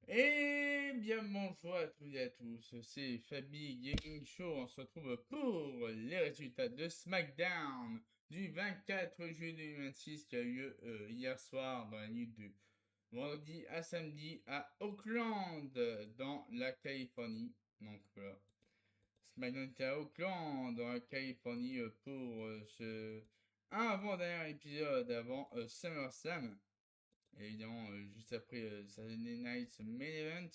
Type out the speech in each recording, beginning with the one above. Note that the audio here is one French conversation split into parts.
Et bien bonjour à toutes et à tous, c'est Fabi Gaming Show, on se retrouve pour les résultats de SmackDown du 24 juillet 2026 qui a eu lieu hier soir dans la nuit du vendredi à samedi à Oakland dans la Californie. Donc voilà, SmackDown était à Oakland dans la Californie pour ce avant-dernier épisode avant SummerSlam. Et évidemment, juste après Saturday Night's Main Event,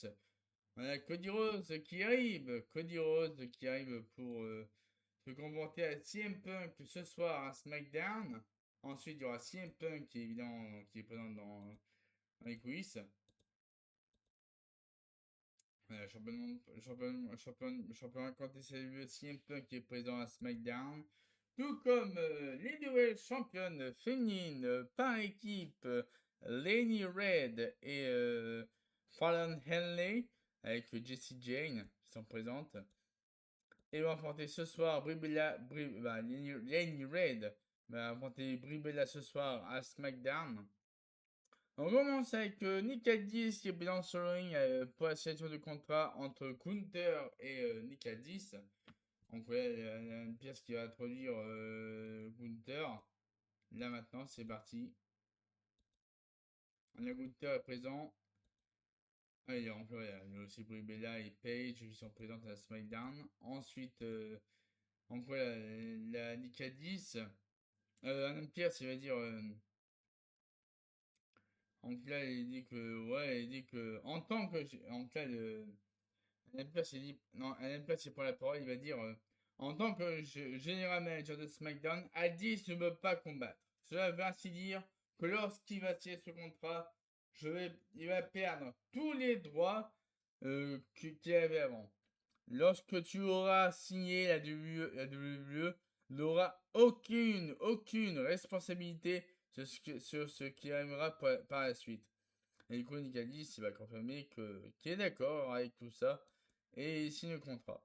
on a Cody Rhodes qui arrive. Cody Rhodes qui arrive pour se confronter à CM Punk ce soir à SmackDown. Ensuite, il y aura CM Punk qui est évidemment qui est présent dans les coulisses. Champion contre CM Punk qui est présent à SmackDown. Tout comme les nouvelles championnes féminines par équipe, Lenny Red et Fallon Henley, avec Jessie Jane qui sont présentes. Et vont affronter ce soir Lenny Red va affronter Brie Bella ce soir à SmackDown. On commence avec Nick Aldis qui est présent sur le ring pour la signature de contrat entre Gunther et Nick Aldis. Donc voilà, il y a une pièce qui va introduire Gunther. Là maintenant, c'est parti. On a Gunther est présent. Ah, il y a aussi Brie Bella et Paige qui sont présentes à SmackDown. Ensuite, donc voilà, la Nick Aldis. Adam Pierce, il va dire. Donc là, il dit que. Ouais, il dit que. En tant que. En cas de. Adam Pierce, il dit. Non, Adam Pierce, il prend la parole, il va dire. En tant que général manager de SmackDown, Aldis ne veut pas combattre. Cela veut ainsi dire que lorsqu'il va signer ce contrat, il va perdre tous les droits qu'il avait avant. Lorsque tu auras signé la WWE n'aura aucune responsabilité sur ce qui arrivera par la suite. Et du coup, Nicalis, il va confirmer qu'il est d'accord avec tout ça et il signe le contrat.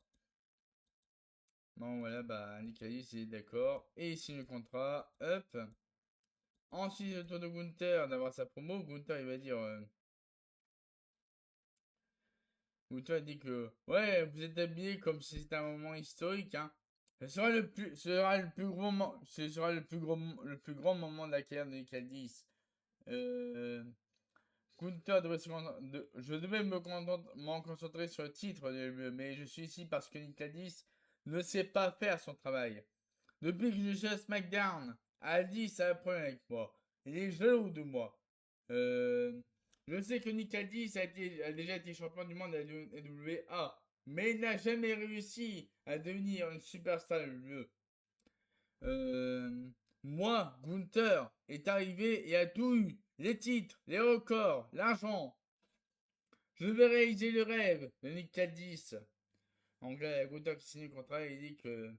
Bon, voilà, bah, Nicalis, il est d'accord et il signe le contrat. Hop. Ensuite, le tour de Gunther d'avoir sa promo. Gunther, il va dire. Gunther dit que. Ouais, vous êtes habillé comme si c'était un moment historique, hein. Ce sera le plus grand moment de la carrière de Nick. Euh, Gunther je devais m'en concentrer sur le titre, mais je suis ici parce que Nick ne sait pas faire son travail. Depuis que je suis à SmackDown, Aldis a un problème avec moi. Il est jaloux de moi. Euh, je sais que Nick Aldis a déjà été champion du monde à la WWE, mais il n'a jamais réussi à devenir une superstar de WWE. Euh, Moi, Gunther, est arrivé et a tout eu. Les titres, les records, l'argent. Je vais réaliser le rêve de Nick Aldis. En anglais, Gunther qui signe le contrat et il dit que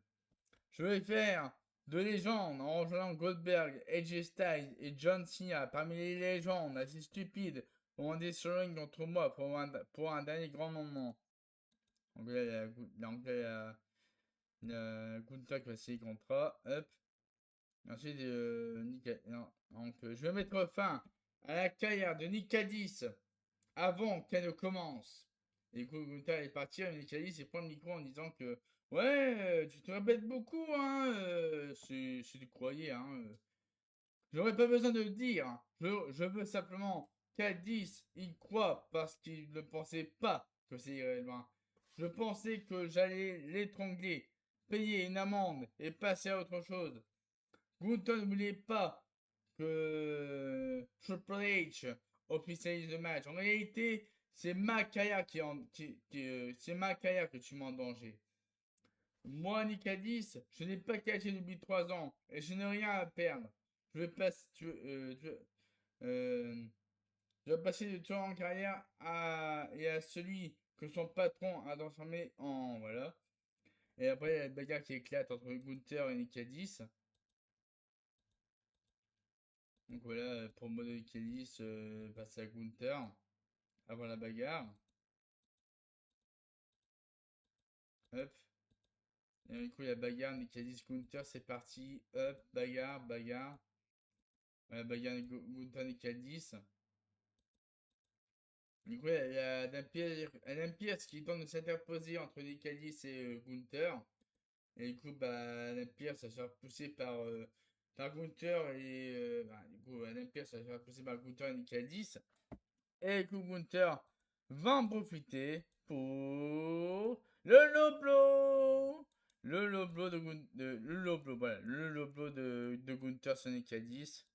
je vais faire de légendes en rejoignant Goldberg, AJ Styles et John Cena parmi les légendes assez stupides pour monter sur le ring contre moi pour un dernier grand moment. L'anglais a Gunther qui va signer le contrat. Hop. Ensuite, donc, je vais mettre fin à la carrière de Nick Aldis avant qu'elle ne commence. Et Gunther est parti, et Nick Aldis il prend le micro en disant que ouais, tu te répètes beaucoup, hein, si tu croyais, hein. J'aurais pas besoin de le dire. Je veux simplement qu'Aldis y croit parce qu'il ne pensait pas que c'est irait loin. Je pensais que j'allais l'étrangler, payer une amende et passer à autre chose. Gunther ne voulait pas que Triple H officialise le match. En réalité, c'est ma carrière c'est ma carrière que tu mets en danger. Moi, Nicadis, je n'ai pas catché depuis 3 ans et je n'ai rien à perdre. Je vais passer, euh, je vais passer de toi en carrière et à celui que son patron a transformé en voilà. Et après, il y a la bagarre qui éclate entre Gunther et Nicadis. Donc voilà, pour Model Kelly passe à Gunther avant la bagarre. Hop. Et du coup, la bagarre, Nicalis Gunther, c'est parti. Hop, bagarre. La bagarre Gunther Nicalis. Du coup, il y a Adam Pearce qui tente de s'interposer entre Nick Aldis et Gunther. Et du coup, bah, Adam Pearce va se faire pousser par Gunther du coup, Adam Pearce va se faire pousser par Gunther et Nick Aldis. Et du coup, Gunther va en profiter pour le low blow. Le low blow le low blow de Gunther sur Nick Aldis.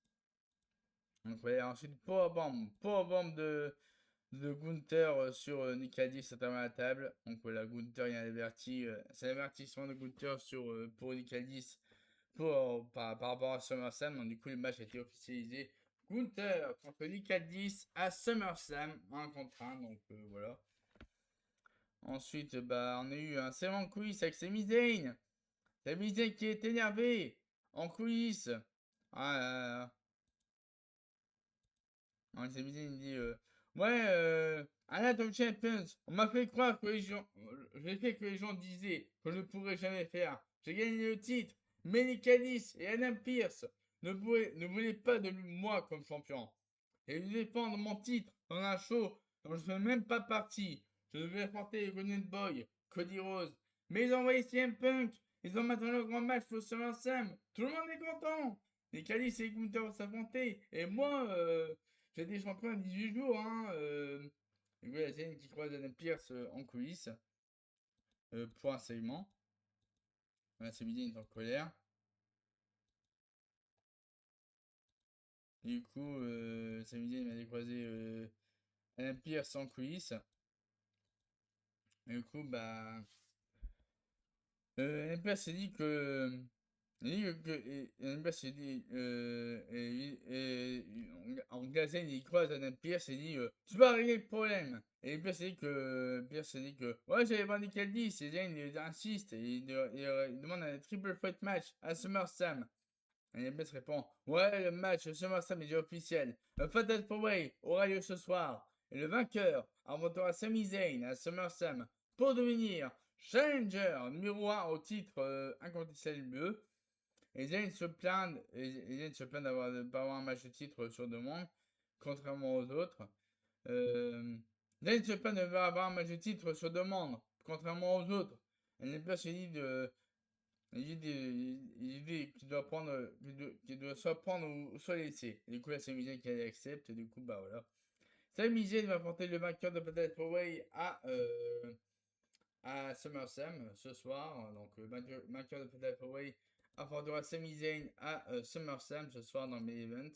Donc, ouais, ensuite, powerbomb de Gunther sur Nick Aldis à travers la table. Donc voilà, Gunther il a averti, c'est l'avertissement de Gunther pour Nick Aldis par rapport à SummerSlam. Donc du coup le match a été officialisé. Gunther contre Nick Aldis à SummerSlam 1 contre 1. Donc voilà. Ensuite, bah, on a eu un segment de coulisses avec Sami Zayn. Sami Zayn qui est énervé en coulisses. Ah, Sami Zayn il dit ouais, à la of Champions, on m'a fait croire que les gens. J'ai fait que les gens disaient que je ne pourrais jamais faire. J'ai gagné le titre. Melly Cadis et Adam Pearce ne voulaient pas de moi comme champion. Et de défendre mon titre dans un show dont je ne fais même pas partie. Je devais affronter Golden Boy, Cody Rose. Mais ils ont envoyé CM Punk. Ils ont maintenant le grand match pour SummerSlam. Tout le monde est content. Les Cadis et Gunther vont s'affronter. Et moi, j'ai été champion à 18 jours. Hein, et voilà, c'est une qui croise Adam Pearce en coulisses pour un segment. Voilà, c'est midi, il est en colère. Du coup, samedi, il m'a croisé Adam Pearce en coulisses. Et du coup, bah. Adam Pearce s'est dit que. Adam Pearce s'est dit. En gazette, il croise Adam Pearce et dit tu vas régler le problème. Et Pierce s'est dit que. Pierce s'est dit que. Ouais, j'avais vendu qu'elle dit. Et Zayn il insiste et il demande un triple threat match à SummerSlam. Et Nebes répond ouais, le match SummerSlam est déjà officiel. Le Fatal 4-Way aura lieu ce soir. Et le vainqueur affrontera Sami Zayn à SummerSlam pour devenir Challenger numéro 1 au titre incontestable. Et Zayn se plaint d'avoir de pas avoir un match de titre sur demande, contrairement aux autres. Zayn se plaint de ne pas avoir un match de titre sur demande, contrairement aux autres. Et Nebes se dit de il dit qu'il doit prendre, qu'il doit soit prendre ou soit laisser. Et du coup, là, c'est Zayn qui accepte. Et du coup, bah voilà. Sami Zayn va affronter le vainqueur de Fatal 4-Way à SummerSlam ce soir. Donc, le vainqueur de Fatal 4-Way affrontera Sami Zayn à SummerSlam ce soir dans le main event.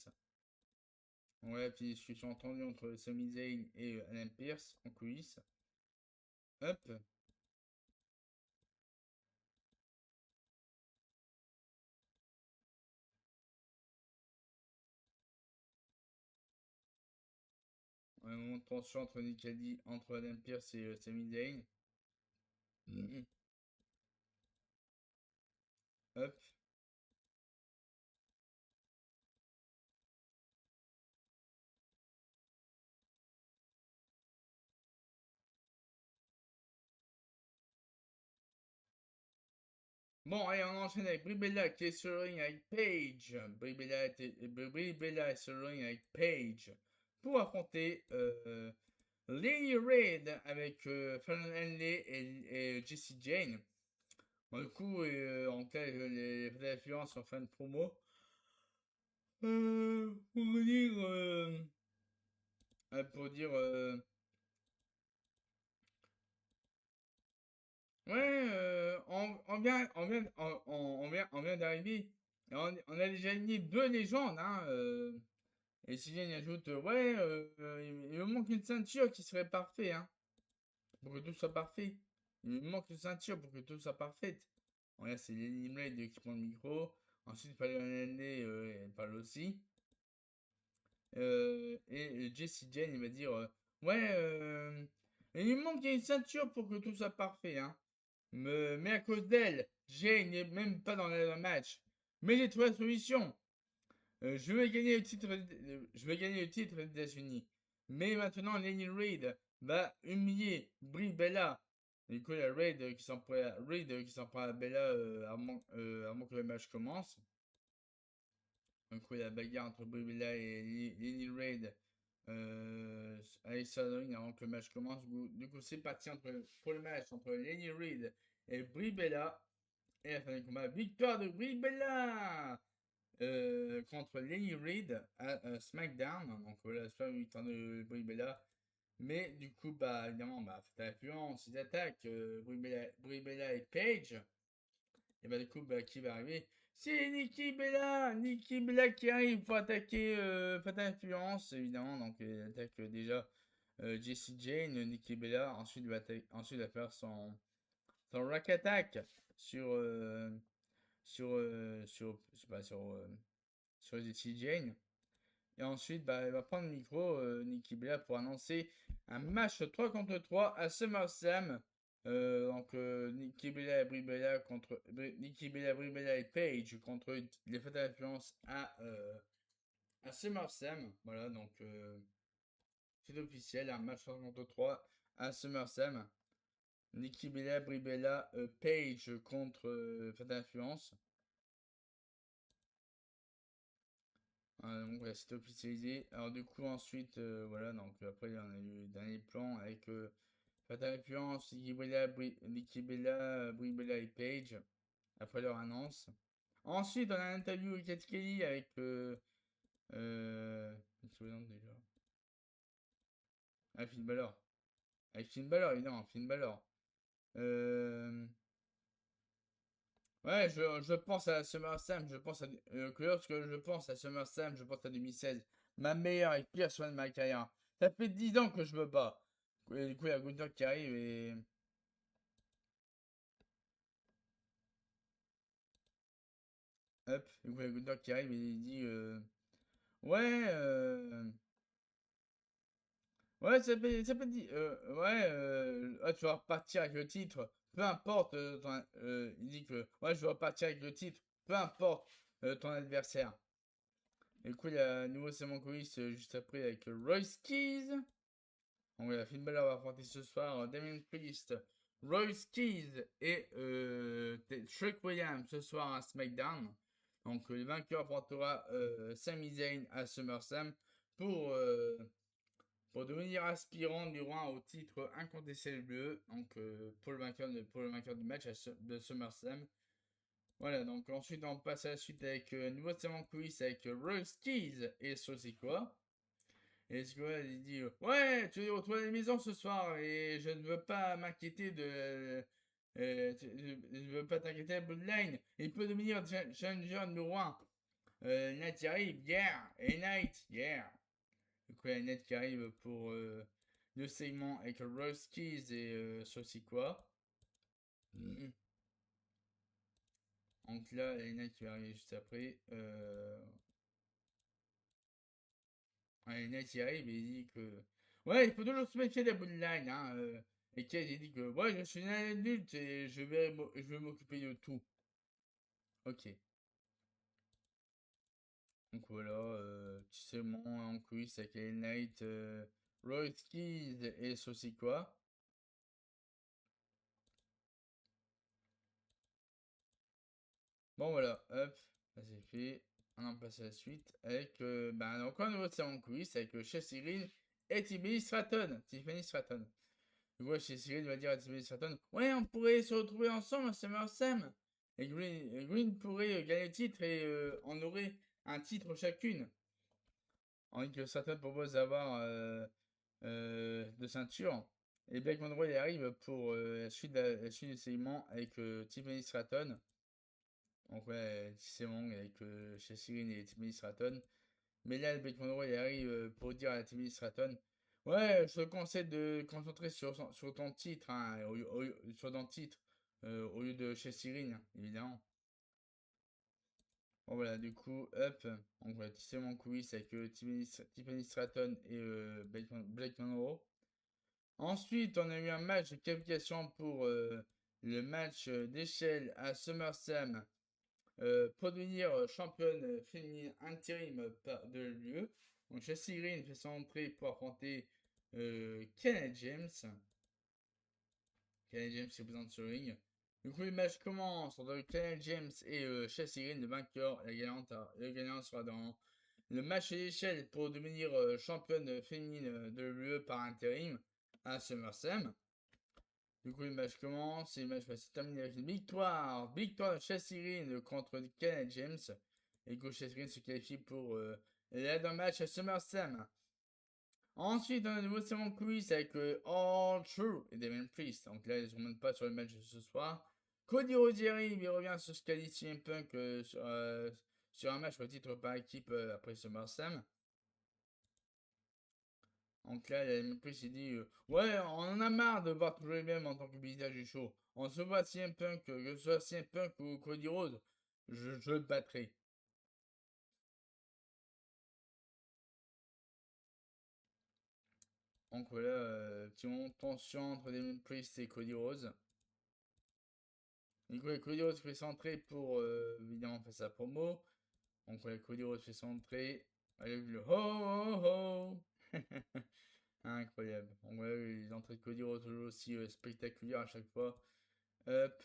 Ouais, puis discussion entendue entre Sami Zayn et Adam Pearce en coulisses. Hop. Un moment de tension entre Adam Pearce et Sami Zayn. Hop. Bon, allez, on enchaîne avec Brie Bella qui est sur le ring avec Paige. Brie Bella est sur le ring avec Paige pour affronter Lily Reid avec Fallon Henley et Jessie Jane. Bon, du coup, en cas les influences en fin de promo. Pour dire ouais, on vient d'arriver. On a déjà gagné deux légendes, hein. Et Sylvain y ajoute ouais, il me manque une ceinture qui serait parfait, hein. Pour que tout soit parfait. Il me manque une ceinture pour que tout soit parfait. Bon, là, c'est Lenny Blade qui prend le micro. Ensuite, Palonende elle parle aussi. Et Jesse Jane, il va dire ouais, il me manque une ceinture pour que tout soit parfait, hein. Mais à cause d'elle, Jane n'est même pas dans le match. Mais j'ai trouvé la solution. Je vais gagner le titre des États-Unis. Mais maintenant, Lenny Reid va humilier Brie Bella. Et du coup, il y a Reid qui s'en prend à Bella avant que le match commence. Du coup, il y a la bagarre entre Brie Bella et Lenny Reid Alexa Ring avant que le match commence. Du coup, c'est parti pour le match entre Lenny Reed et Brie Bella. Et la fin du combat, victoire de Brie Bella contre Lenny Reed à SmackDown. Donc voilà, c'est pas une victoire de Brie Bella. Mais du coup, bah évidemment, bah, faites influence, ils attaquent Brie Bella et Paige. Et bah du coup, bah, qui va arriver? C'est Nikki Bella qui arrive pour attaquer Fatal Influence, évidemment. Donc il attaque déjà Jessie Jane, Nikki Bella. Ensuite, il va faire son Rack Attack sur, sur Jessie Jane. Et ensuite, bah, elle va prendre le micro, Nikki Bella, pour annoncer un match 3 contre 3 à SummerSlam. Donc, Nikki Bella, Brie Bella Nikki Bella, Brie Bella et Paige contre les Fatal Influence à SummerSlam. Voilà, donc c'est officiel, un match 3 contre 3 à SummerSlam. Nikki Bella, Brie Bella, Paige contre Fatal Influence. Donc voilà, c'était officialisé. Alors du coup ensuite, voilà, donc après on a eu le dernier plan avec Fatal Influence, Nikki Bella, Brie Bella et Paige, après leur annonce. Ensuite on a une interview avec Kat Kelly avec déjà. Ah, Finn Balor. Avec Finn Balor, évidemment, Finn Balor. Euh, Ouais, je pense à SummerSlam, je pense que lorsque je pense à SummerSlam, je pense à 2016. Ma meilleure et pire soirée de ma carrière. Ça fait 10 ans que je me bats. Et du coup, il y a Gunther qui arrive et. Hop, du coup, il y a Gunther qui arrive et il dit Ouais, ouais, ça fait dire. Ouais, ah, tu vas repartir avec le titre. Peu importe il dit que. Ouais, je vais repartir avec le titre. Peu importe ton adversaire. Et du coup, il y a un nouveau segment coulisses juste après avec Royce Keys. Donc voilà, Finn Balor va affronter ce soir Damien Priest, Royce Keys et Trick Williams ce soir à SmackDown. Donc le vainqueur affrontera Sami Zayn à SummerSlam pour, euh, pour devenir aspirant du roi au titre incontestable. Donc pour le vainqueur du match de SummerSlam. Voilà, donc ensuite on passe à la suite avec nouveau segment quiz avec Royce Keys et Saucy quoi. Et Squad il dit ouais, tu es retourné à la maison ce soir et je ne veux pas m'inquiéter de. Je ne veux pas t'inquiéter à Bloodline. Il peut devenir challenger numéro 1. Night qui arrive, yeah. Et Night, yeah. Du coup, il y a Night qui arrive pour le segment avec Royce Keys et Saucy quoi. Donc là, il y a Night qui va arriver juste après. Ouais, Nate il arrive et il dit que. Ouais, il faut toujours se méfier des Bloodline, hein. Et Cage il dit que. Ouais, je suis un adulte et je vais m'occuper de tout. Ok. Donc voilà, petit segment en quiz avec les Knight, Royce Keys et Saucy quoi. Bon voilà, hop, ça c'est fait. On en passe à la suite avec encore un nouveau segment quiz avec Chelsea Green et Tiffany Stratton. Tiffany Stratton. Du coup, chez Cyril va dire à Tiffany Stratton ouais, on pourrait se retrouver ensemble à SummerSlam. Et Green pourrait gagner le titre et on aurait un titre chacune. En que Stratton propose d'avoir deux ceintures. Et Black Monroe il arrive pour la suite du segment avec Tiffany Stratton. Donc ouais, petit segment avec chez Cyril et Tiffany Stratton. Mais là, Black Monroe il arrive pour dire à Tiffany Stratton ouais, je te conseille de te concentrer sur ton titre, hein, sur ton titre, au lieu de chez Cyril, évidemment. Bon voilà, du coup, hop, on va tisser mon quiz avec Tiffany Stratton et Blake Monroe. Ensuite, on a eu un match de qualification pour le match d'échelle à SummerSlam pour devenir championne féminine intérim de l'UE. Donc, Chelsea Green fait son entrée pour affronter Kenny James. Kenny James qui présente sur le ring. Du coup, le match commence entre Kenny James et Chelsea Green, le vainqueur. Le gagnant sera dans le match à l'échelle pour devenir championne féminine de l'UE par intérim à SummerSlam. Du coup, le match commence et le match va se terminer avec une victoire. Victoire de Chelsea Green contre Kenneth James. Et que Chelsea Green se qualifie pour l'aide d'un match à SummerSlam. Ensuite, on a un nouveau segment quiz avec All True et Damien Priest. Donc là, ils ne remontent pas sur le match de ce soir. Cody Rhodes il revient sur ce qu'a dit CM Punk sur un match au titre par équipe après SummerSlam. Donc là, Damien Priest il dit ouais, on en a marre de voir toujours les mêmes en tant que visage du show. On se voit CM Punk, que ce soit CM Punk ou Cody Rhodes, je le battrai. Donc voilà, petit moment de tension entre Damien Priest et Cody Rhodes. Du coup, Cody Rhodes fait centrer pour évidemment faire sa promo. Donc voilà, Cody Rhodes fait centrer avec le ho ho ho. Incroyable. Donc voilà, les entrées de Cody Rhodes toujours aussi spectaculaires à chaque fois. Hop.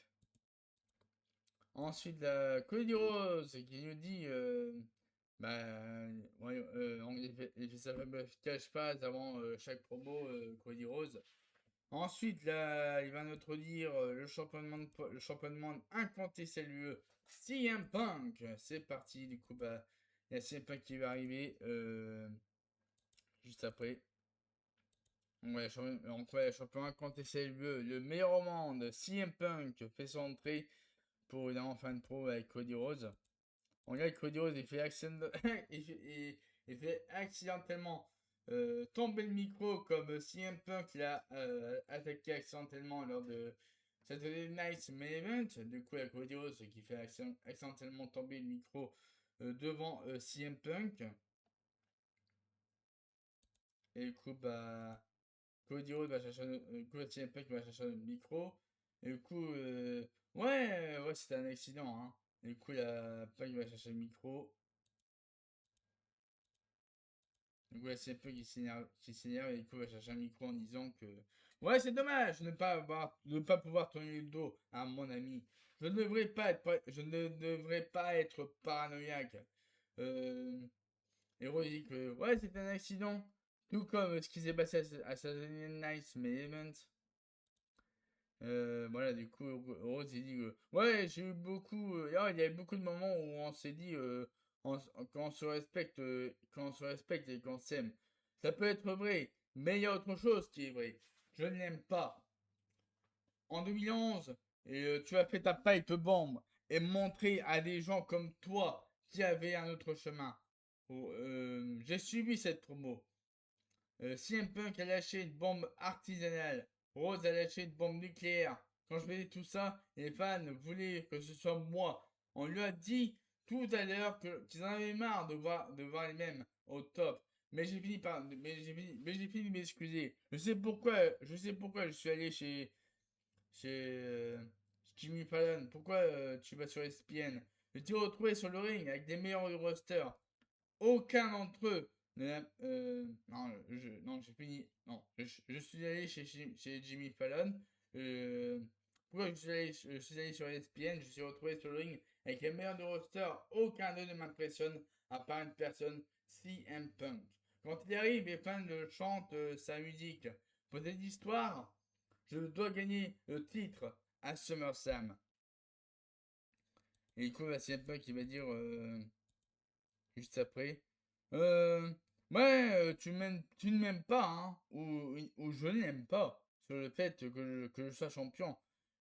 Ensuite, Cody Rhodes qui nous dit bah, ouais, il fait sa fameuse cache phase avant chaque promo, Cody Rhodes. Ensuite, là, il va nous dire le championnat incontesté l'UE, CM Punk. C'est parti, du coup, bah, il y a CM Punk qui va arriver juste après. Donc, ouais, championnat incontesté l'UE, le meilleur au monde, CM Punk fait son entrée pour évidemment fin de pro avec Cody Rhodes. On regarde Cody Rhodes, il fait accidentellement tomber le micro comme CM Punk l'a attaqué accidentellement lors de Saturday Night Main Event. Du coup, il y a Cody Rhodes qui fait accidentellement tomber le micro devant CM Punk. Et du coup, bah, Cody Rhodes va chercher, CM Punk va chercher le micro. Et du coup, ouais, c'était un accident. Hein. Et du coup, Punk va chercher le micro. Donc ouais, c'est un peu qui s'énerve et du coup va chercher un micro en disant que ouais, c'est dommage de ne pas pouvoir tourner le dos à mon ami. Je ne devrais pas être paranoïaque. Euh, et Rose dit que ouais, c'est un accident, tout comme ce qui s'est passé à Saturday Night Main Event. Voilà, du coup, Rose il dit que ouais, j'ai eu beaucoup, il y a eu beaucoup de moments où on s'est dit quand on se respecte, et qu'on s'aime. Ça peut être vrai, mais il y a autre chose qui est vrai. Je ne l'aime pas. En 2011, et tu as fait ta pipe bombe et montré à des gens comme toi qui avaient un autre chemin. Oh, j'ai suivi cette promo. CM Punk a lâché une bombe artisanale. Rose a lâché une bombe nucléaire. Quand je faisais tout ça, les fans voulaient que ce soit moi. On lui a dit tout à l'heure qu'ils en avaient marre de voir les mêmes au top. Mais j'ai fini de m'excuser. Je sais pourquoi je suis allé chez Jimmy Fallon. Pourquoi tu vas sur ESPN? Je t'ai retrouvé sur le ring avec des meilleurs du roster. Aucun d'entre eux non, j'ai fini. Non, je suis allé chez Jimmy Fallon. Euh, pourquoi je suis allé sur ESPN? Je suis retrouvé sur le ring avec les meilleurs de roster. Aucun d'eux ne m'impressionne à part une personne, CM Punk. Quand il arrive, les fans chantent sa musique. Pour cette histoire, je dois gagner le titre à SummerSlam. Et du coup, CM Punk il va dire juste après. Euh, ouais, tu ne m'aimes pas, hein, ou je n'aime pas sur le fait que je sois champion.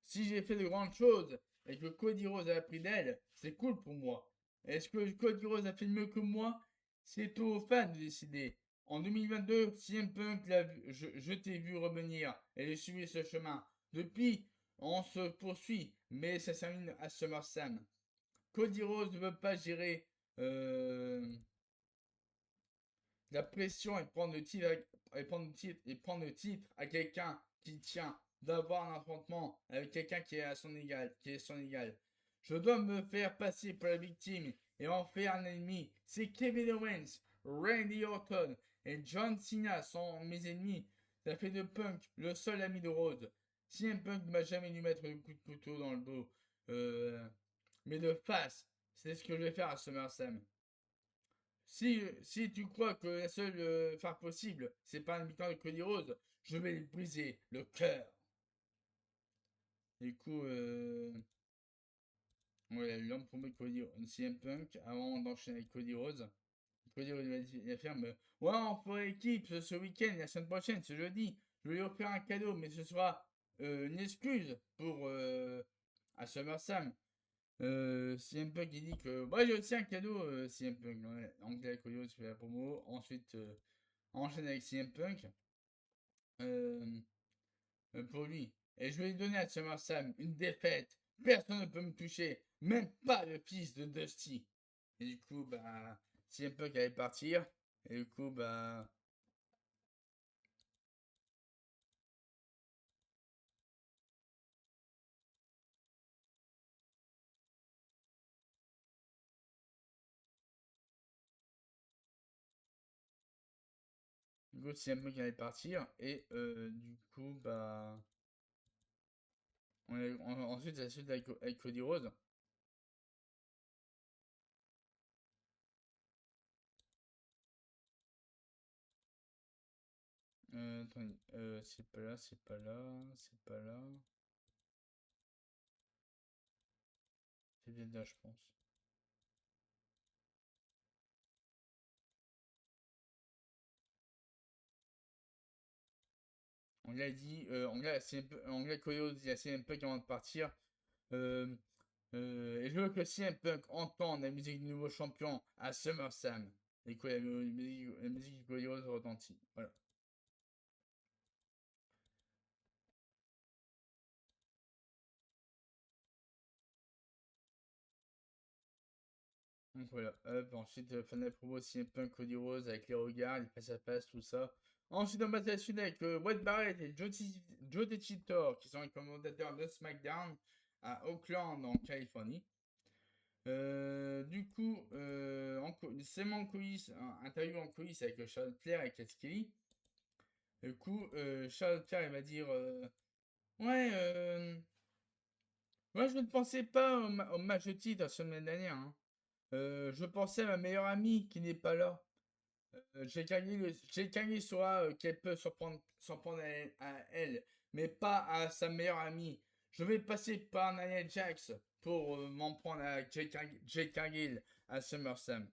Si j'ai fait de grandes choses et que Cody Rhodes a appris d'elle, c'est cool pour moi. Est-ce que Cody Rhodes a fait mieux que moi? C'est aux fans de décider. En 2022, CM Punk je t'ai vu revenir et j'ai suivi ce chemin. Depuis, on se poursuit, mais ça s'amène à SummerSlam. Cody Rhodes ne veut pas gérer euh, la pression et prendre le titre, prendre le titre à quelqu'un qui tient d'avoir un affrontement avec quelqu'un qui est à son égal, qui est son égal. Je dois me faire passer pour la victime et en faire un ennemi. C'est Kevin Owens, Randy Orton et John Cena sont mes ennemis. Ça fait de Punk le seul ami de Rhodes. Si un Punk ne m'a jamais dû mettre le coup de couteau dans le dos, mais de face, c'est ce que je vais faire à SummerSlam. Si tu crois que la seule phare possible, c'est pas une victoire de Cody Rhodes, je vais lui briser le cœur. Du coup, ouais, l'homme promet Cody CM Punk avant d'enchaîner avec Cody Rhodes. Cody Rhodes il affirme ouais, on fera équipe ce week-end, la semaine prochaine, ce jeudi. Je vais lui offrir un cadeau, mais ce sera une excuse pour à SummerSlam. CM Punk il dit que moi j'ai aussi un cadeau CM Punk. Ouais. Donc là, Cody Rhodes fait la promo. Ensuite, enchaîne avec CM Punk. Euh, pour lui. Et je vais lui donner à SummerSlam une défaite. Personne ne peut me toucher, même pas le fils de Dusty. Et du coup, bah, CM Punk allait partir. Et du coup, bah. Du coup, CM Punk allait partir. Et du coup, bah. Ensuite, c'est la suite avec Cody Rhodes. Attendez, c'est pas là, c'est pas là, c'est pas là. C'est bien là, je pense. On a dit, Anglais Coyote dit à CM Punk avant de partir. Euh, et je veux que CM Punk entende la musique du nouveau champion à SummerSlam. Et que la musique du Coyote retentit. Voilà. Donc voilà. Hop, ensuite, fin de la promo, CM Punk, Cody Rhodes avec les regards, les face à face, tout ça. Ensuite, on passe à la suite avec Wade Barrett et Joe Tessitor qui sont les commentateurs de SmackDown à Oakland en Californie. Du coup, c'est en coulisses, interview en coulisses avec Charles Flair et Kate Kelly. Du coup, Charles Flair il va dire ouais, moi je ne pensais pas au match de titre la semaine dernière. Hein. Je pensais à ma meilleure amie qui n'est pas là. J'ai gagné saura qu'elle peut s'en prendre à elle, mais pas à sa meilleure amie. Je vais passer par Nia Jax pour m'en prendre à Jake Cargill à SummerSlam.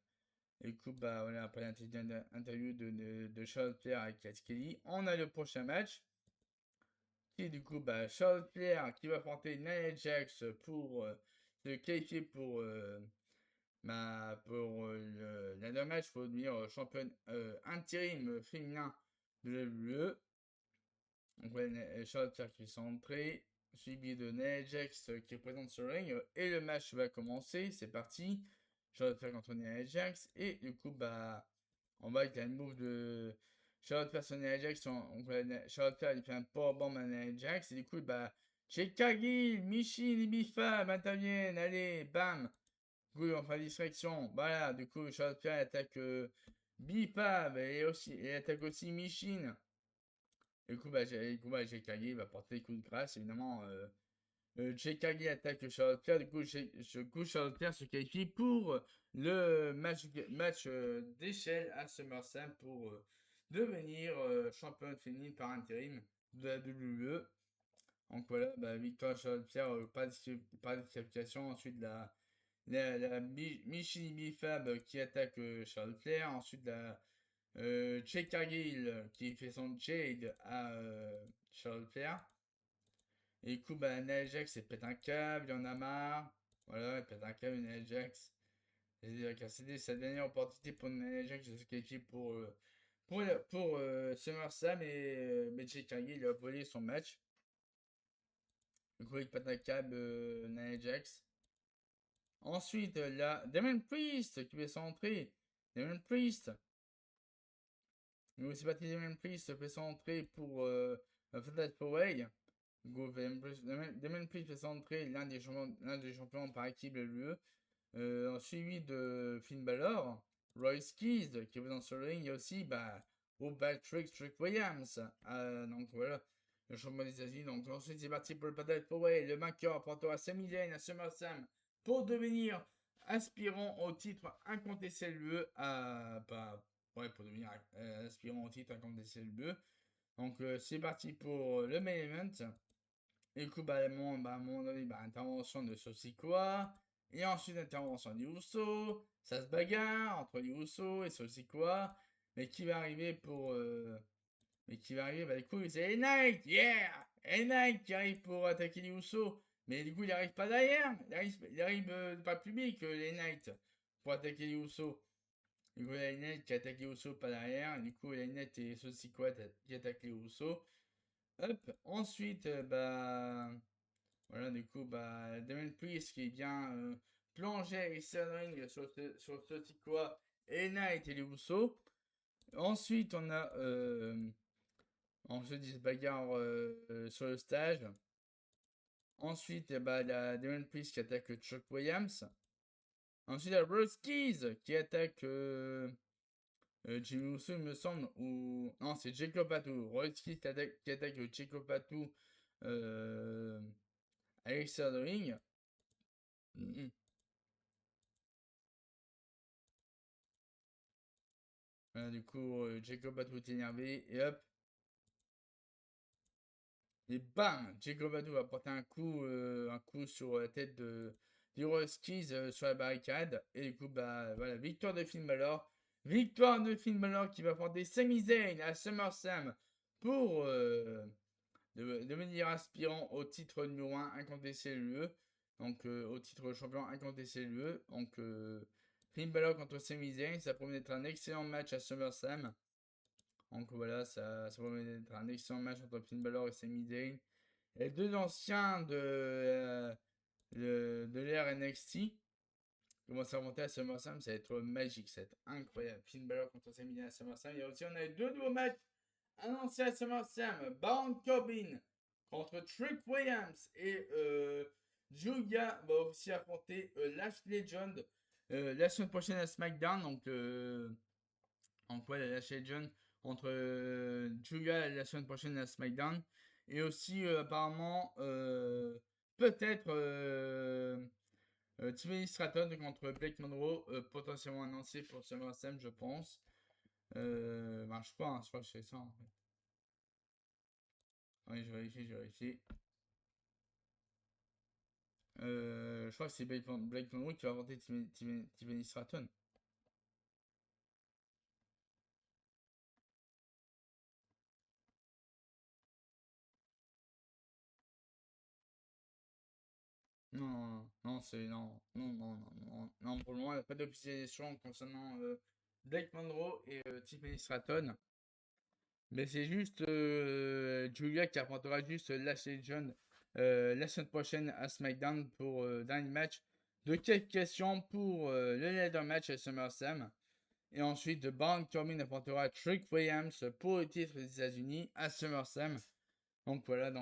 Et du coup, bah voilà, après l'interview de Charlotte Flair avec Cass Kelly, on a le prochain match. Qui du coup, bah, Charlotte Flair qui va affronter Nia Jax pour se qualifier pour le match pour devenir championne intérim féminin de la WWE. Donc, ouais, Charlotte Flair qui est centrée, suivi de Nia Jax qui représente ce ring. Et le match va commencer, c'est parti. Charlotte Flair contre Nia Jax. Et du coup, bah, on voit qu'il y a une move de Charlotte Flair sur Nia Jax. Charlotte Flair il fait un powerbomb à Nia Jax. Et du coup, bah, chez Kagi, Michin et Bifab interviennent. Allez, bam. Du coup, on fait distraction. Voilà, du coup, Charlotte Flair attaque Bifab et attaque aussi Michin. Du coup, j'ai Kagi va porter les coups de grâce. Évidemment, Kagi attaque Charlotte Flair. Du coup, Charlotte Flair se qualifie pour le match d'échelle à SummerSlam pour devenir championne féminine par intérim de la WWE. Donc voilà, bah, victoire Charlotte Flair, pas de disqualification. Ensuite, la Michini Fab qui attaque Charlotte Flair. Ensuite, Jake Cargill qui fait son Jade à Charlotte Flair. Et du coup, bah, Nia Jax, elle pète un câble, il en a marre. Voilà, elle pète un câble, Nia Jax. C'était sa dernière opportunité pour Nia Jax de se qualifier pour SummerSlam mais Jake Cargill il a volé son match. Du coup, il pète un câble Nia Jax. Ensuite, la Damon Priest qui fait son entrée. Damon Priest. C'est parti, Damon Priest fait son entrée pour Fatal 4-Way. Damon Priest fait son entrée, l'un des champions par équipe de l'UE. Suivi de Finn Balor, Royce Keys qui est dans ce ring. Il y a aussi Trick Williams. Donc voilà, le champion des États-Unis. Donc ensuite, c'est parti pour le Fatal 4-Way. Le vainqueur apportera Sami Zayn à SummerSlam pour devenir aspirant au titre incontesté LE pour devenir aspirant au titre incontesté LE. Donc c'est parti pour le main event. Et du coup, à un moment donné, intervention de Sosikoa. Et ensuite, intervention de Uso. Ça se bagarre entre les Uso et Sosikoa. Mais qui va arriver pour. Mais qui va arriver, du coup, c'est Knight, yeah! Knight qui arrive pour attaquer les Uso. Mais du coup, il arrive pas derrière. Il arrive pas plus vite que les Knights pour attaquer les Uso. Du coup, il y a Knight qui attaque les Uso pas derrière. Du coup, il y a Knight et Sosikoa qui attaquent les Uso. Hop, ensuite, voilà, du coup, Damien Priest qui vient plonger avec Sterling sur Sosikoa et Knight et les Usos. Ensuite, on a ensuite, ils se bagarrent sur le stage. Ensuite, il y a Damien Priest qui attaque Chuck Williams. Ensuite, il y a Rose Keys qui attaque Jimmy Uso, il me semble. Ou... Non, c'est Jacob Patou. Rose Keys qui attaque Jacob Patou avec Sterling. Voilà, du coup, Jacob Patou est énervé. Et hop. Et bam! Jacob Patou va porter un coup sur la tête de Rose Keys sur la barricade. Et du coup, voilà, victoire de Finn Balor. Victoire de Finn Balor qui va affronter Sami Zayn à SummerSlam pour devenir aspirant au titre numéro 1 incontesté LE. Donc au titre champion incontesté LE. Donc Finn Balor contre Sami Zayn, ça promet d'être un excellent match à SummerSlam. Donc voilà, ça promet d'être un excellent match entre Finn Balor et Sami Zayn. Les deux anciens de l'ère NXT commencent à monter à SummerSlam, ça va être magique, ça va être incroyable. Finn Balor contre Sami Zayn à SummerSlam. Il y a aussi, on a deux nouveaux matchs annoncés à SummerSlam. Baron Corbin contre Trick Williams et Julia va aussi affronter Lash Legend la semaine prochaine à SmackDown. Donc ouais, Lash Legend contre Julia la semaine prochaine à SmackDown. Et aussi, apparemment, peut-être Tiffany Stratton contre Blake Monroe, potentiellement annoncé pour SummerSlam, je pense. Je crois que c'est ça en fait. Oui, je vérifie. Je crois que c'est Blake Monroe qui va inventer Tiffany Stratton. Non, pour le moment, il n'y a pas d'officialisation concernant Blake Monroe et Tiffany Stratton. Mais c'est juste Julia qui affrontera juste Lash Legend la semaine prochaine à SmackDown pour dernier match de qualification pour le ladder match à SummerSlam. Et ensuite, Baron Corbin affrontera Trick Williams pour le titre des États-Unis à SummerSlam. Donc voilà,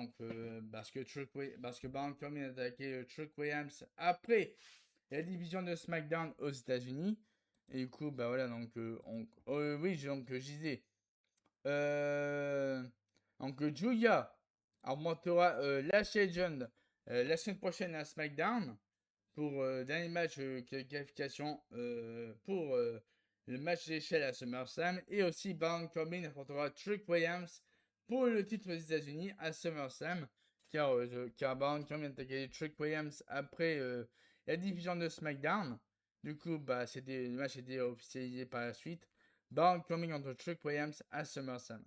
parce que Baron Corbin a attaqué Trick Williams après la division de SmackDown aux États-Unis. Et du coup, je disais. Donc Julia affrontera Lash Legend la semaine prochaine à SmackDown pour dernier match qualification pour le match d'échelle à SummerSlam. Et aussi Baron Corbin affrontera Trick Williams pour le titre des États-Unis à SummerSlam. Car Baron Corbin a attaqué Trick Williams après la division de SmackDown. Du coup, le match a été officialisé par la suite. Baron Corbin contre Trick Williams à SummerSlam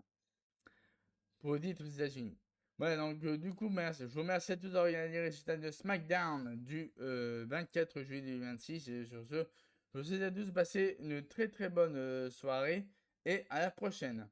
pour le titre des États-Unis. Voilà, donc du coup, merci. Je vous remercie à tous d'avoir regardé les résultats de SmackDown du 24 juillet 2026. Et sur ce, je vous souhaite à tous de passer une très très bonne soirée et à la prochaine.